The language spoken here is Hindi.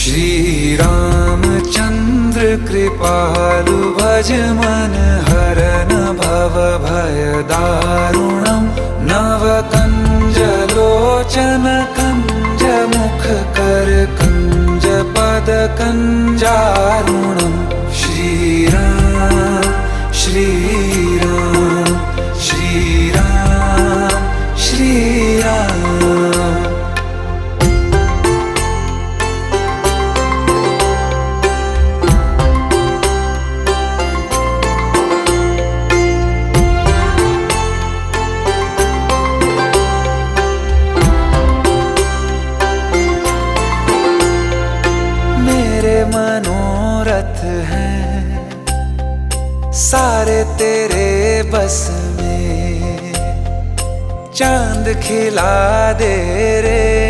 श्री रामचंद्र कृपालु भज मन हरन भव भय दारुणम नव कंज लोचन कंज मुख कर कंज पद कंजारुणम श्री राम श्री राम श्री राम श्री राम। मनोरथ हैं सारे तेरे बस में, चांद खिला दे रे